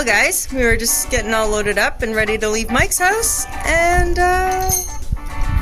guys, we were just getting all loaded up and ready to leave Mike's house, and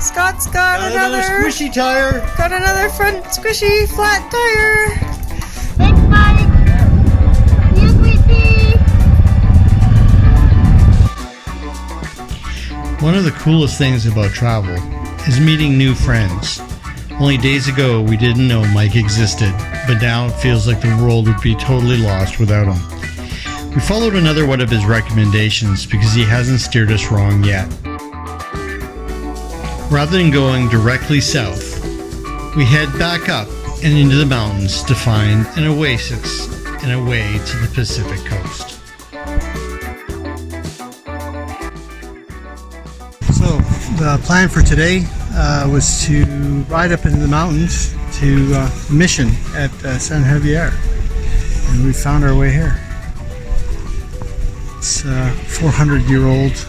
Scott's got another squishy tire. Got another front squishy flat tire. Thanks, Mike. See you, sweetie. One of the coolest things about travel is meeting new friends. Only days ago we didn't know Mike existed, but now it feels like the world would be totally lost without him. We followed another one of his recommendations because he hasn't steered us wrong yet. Rather than going directly south, we head back up and into the mountains to find an oasis and a way to the Pacific coast. So the plan for today was to ride up into the mountains to the mission at San Javier, and we found our way here. It's a 400-year-old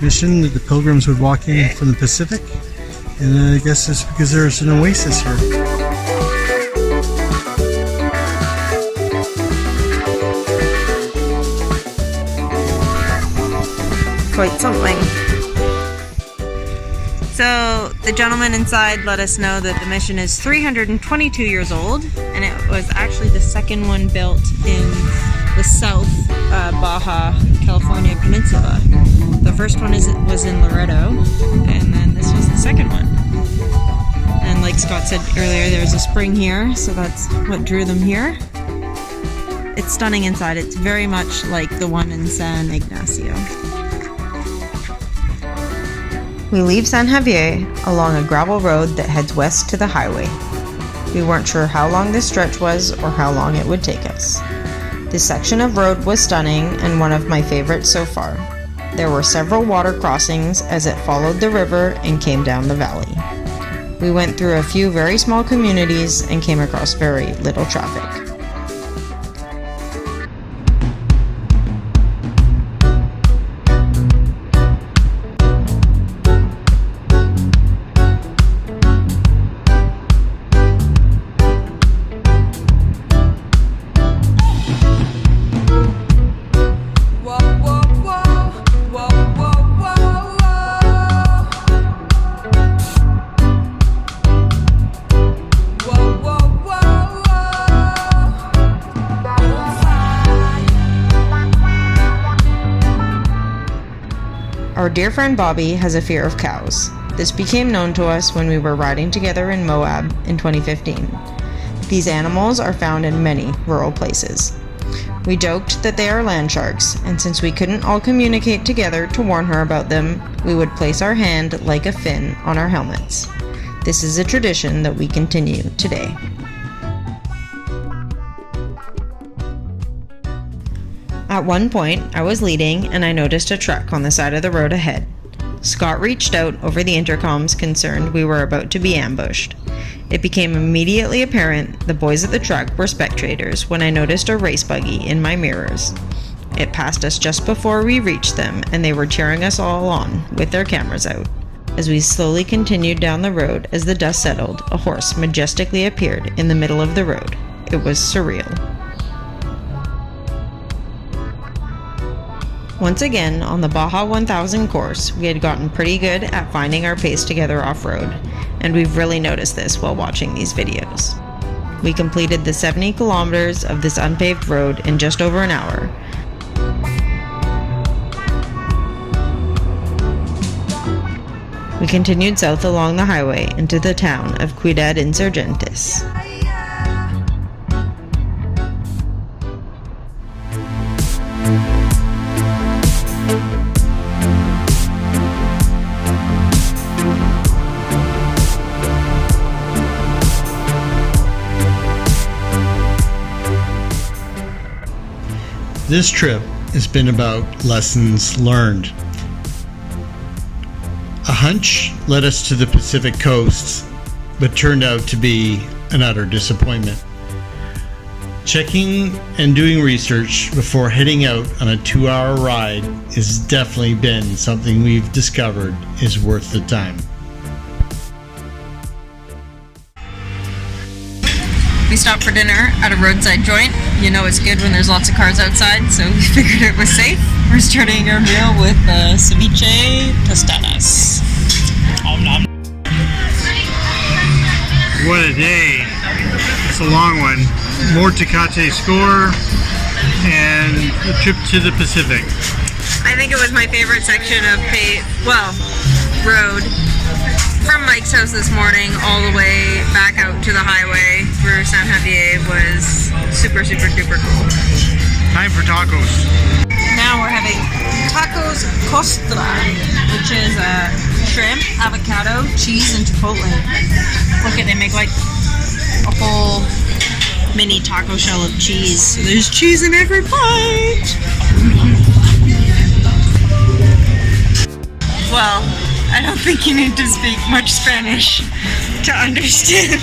mission that the pilgrims would walk in from the Pacific, and I guess it's because there's an oasis here. Quite something. So the gentleman inside let us know that the mission is 322 years old, and it was actually the second one built in the South Baja California Peninsula. The first one was in Loreto, and then this was the second one. And like Scott said earlier, there's a spring here, so that's what drew them here. It's stunning inside. It's very much like the one in San Ignacio. We leave San Javier along a gravel road that heads west to the highway. We weren't sure how long this stretch was or how long it would take us. This section of road was stunning and one of my favorites so far. There were several water crossings as it followed the river and came down the valley. We went through a few very small communities and came across very little traffic. Our dear friend Bobby has a fear of cows. This became known to us when we were riding together in Moab in 2015. These animals are found in many rural places. We joked that they are land sharks, and since we couldn't all communicate together to warn her about them, we would place our hand like a fin on our helmets. This is a tradition that we continue today. At one point, I was leading and I noticed a truck on the side of the road ahead. Scott reached out over the intercoms concerned we were about to be ambushed. It became immediately apparent the boys at the truck were spectators when I noticed a race buggy in my mirrors. It passed us just before we reached them, and they were cheering us all on with their cameras out. As we slowly continued down the road, as the dust settled, a horse majestically appeared in the middle of the road. It was surreal. Once again, on the Baja 1000 course, we had gotten pretty good at finding our pace together off-road, and we've really noticed this while watching these videos. We completed the 70 kilometers of this unpaved road in just over an hour. We continued south along the highway into the town of Ciudad Insurgentes. This trip has been about lessons learned. A hunch led us to the Pacific coast, but turned out to be an utter disappointment. Checking and doing research before heading out on a 2-hour ride has definitely been something we've discovered is worth the time. We stopped for dinner at a roadside joint. You know it's good when there's lots of cars outside, so we figured it was safe. We're starting our meal with ceviche tostadas. What a day. It's a long one. More Tecate score and a trip to the Pacific. I think it was my favorite section of road from Mike's house this morning all the way back out to the highway through San Javier was super, super, super cool. Time for tacos. Now we're having tacos costra, which is shrimp, avocado, cheese, and chipotle. Look at, they make like a whole mini taco shell of cheese. So there's cheese in every bite. Well, I don't think you need to speak much Spanish to understand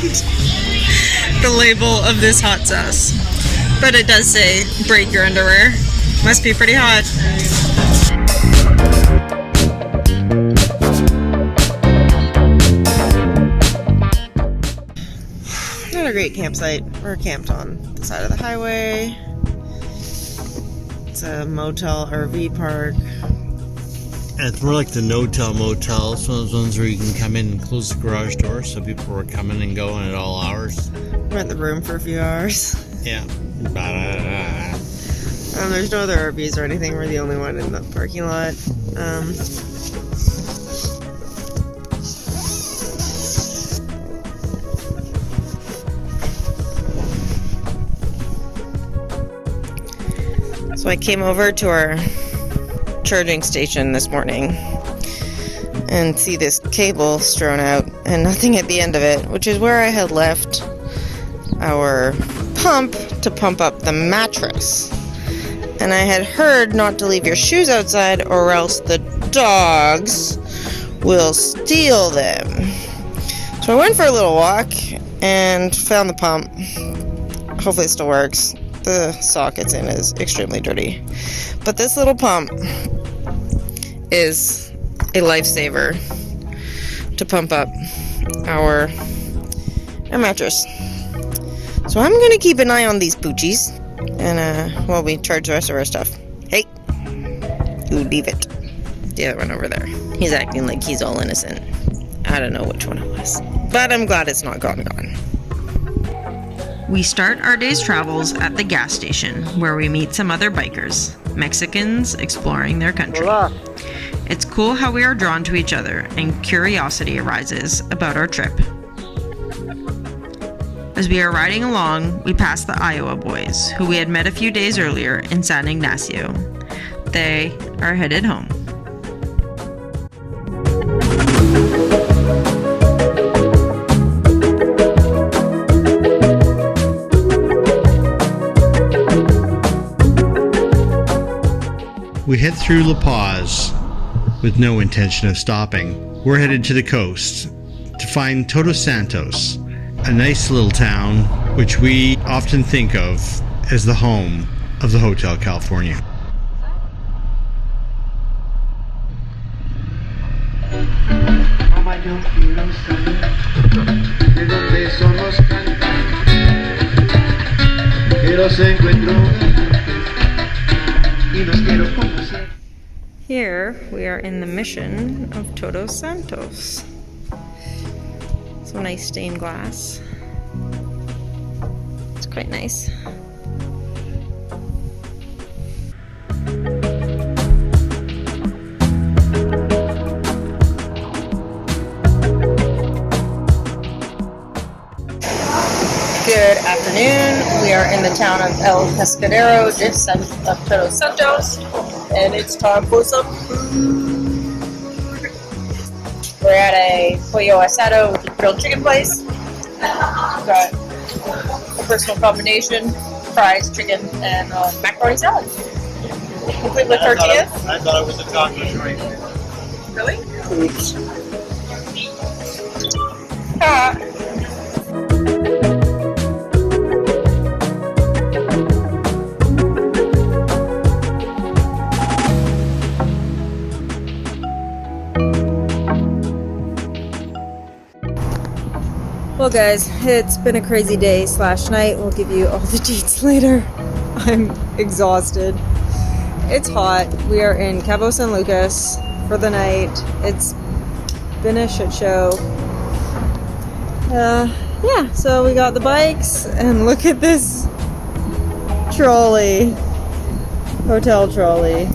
the label of this hot sauce. But it does say, break your underwear. Must be pretty hot. Not a great campsite. We're camped on the side of the highway. It's a motel RV park. It's more like the no-tell motel. It's one of those ones where you can come in and close the garage door so people are coming and going at all hours. Rent the room for a few hours. Yeah. There's no other RVs or anything. We're the only one in the parking lot. So I came over to our charging station this morning and see this cable strewn out and nothing at the end of it, which is where I had left our pump to pump up the mattress. And I had heard not to leave your shoes outside or else the dogs will steal them. So I went for a little walk and found the pump. Hopefully it still works. The sock it's in is extremely dirty. But this little pump is a lifesaver to pump up our mattress. So I'm gonna keep an eye on these poochies and while we charge the rest of our stuff. Hey, you leave it. The other one over there. He's acting like he's all innocent. I don't know which one it was, but I'm glad it's not gone. We start our day's travels at the gas station where we meet some other bikers, Mexicans exploring their country. Hola. It's cool how we are drawn to each other and curiosity arises about our trip. As we are riding along, we pass the Iowa boys, who we had met a few days earlier in San Ignacio. They are headed home. We head through La Paz with no intention of stopping. We're headed to the coast to find Todos Santos, a nice little town which we often think of as the home of the Hotel California. Here we are in the mission of Todos Santos. Some nice stained glass. It's quite nice. Good afternoon. We are in the town of El Pescadero, just south of Todos Santos, and it's time for some food. We're at a pollo asado, which is a grilled chicken place. We've got a personal combination, fries, chicken, and macaroni salad. Complete with tortillas. I thought it was a taco joint. Really? Oops. Ah. Well guys, it's been a crazy day / night. We'll give you all the deets later. I'm exhausted. It's hot. We are in Cabo San Lucas for the night. It's been a shit show. Yeah, so we got the bikes and look at this trolley. Hotel trolley.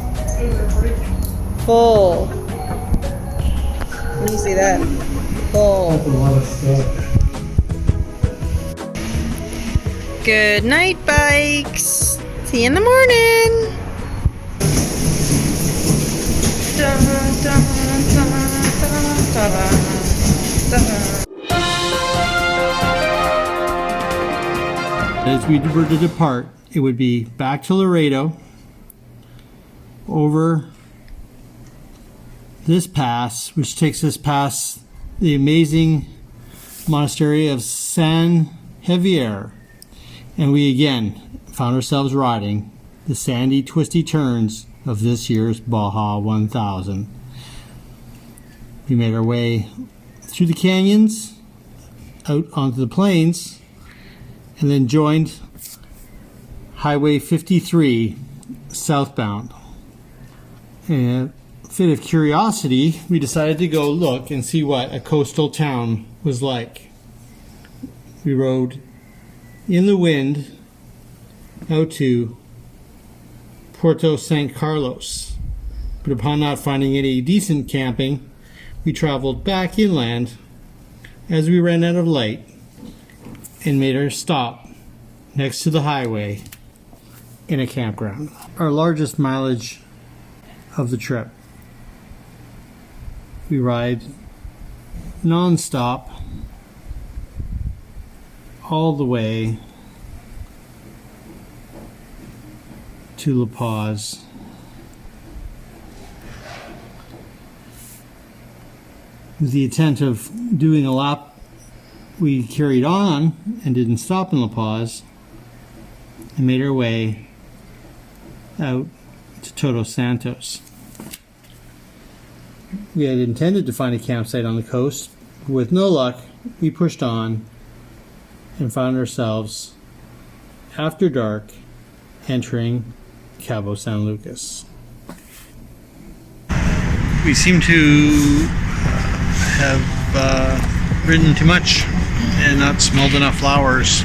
Full. Can you see that? Full. A lot of stuff. Good night, bikes. See you in the morning. As we were to depart, it would be back to Laredo, over this pass, which takes us past the amazing monastery of San Javier. And we again found ourselves riding the sandy, twisty turns of this year's Baja 1000. We made our way through the canyons, out onto the plains, and then joined Highway 53 southbound. And a fit of curiosity, we decided to go look and see what a coastal town was like. We rode in the wind out to Puerto San Carlos, but upon not finding any decent camping, we traveled back inland as we ran out of light and made our stop next to the highway in a campground. Our largest mileage of the trip. We ride non-stop all the way to La Paz. With the intent of doing a lap, we carried on and didn't stop in La Paz and made our way out to Todos Santos. We had intended to find a campsite on the coast. With no luck, we pushed on and found ourselves, after dark, entering Cabo San Lucas. We seem to have ridden too much and not smelled enough flowers,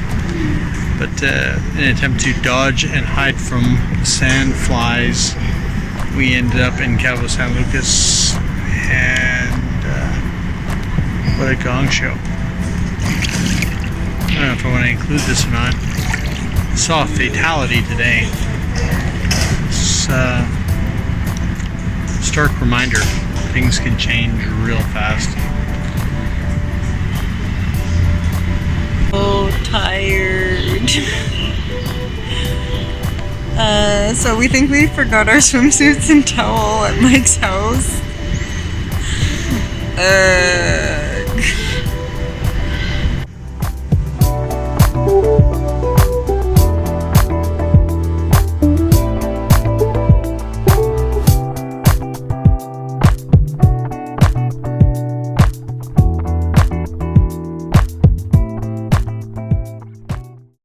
but in an attempt to dodge and hide from sand flies, we ended up in Cabo San Lucas, and what a gong show. I don't know if I want to include this or not. I saw a fatality today. It's a stark reminder, things can change real fast. So tired. So we think we forgot our swimsuits and towel at Mike's house.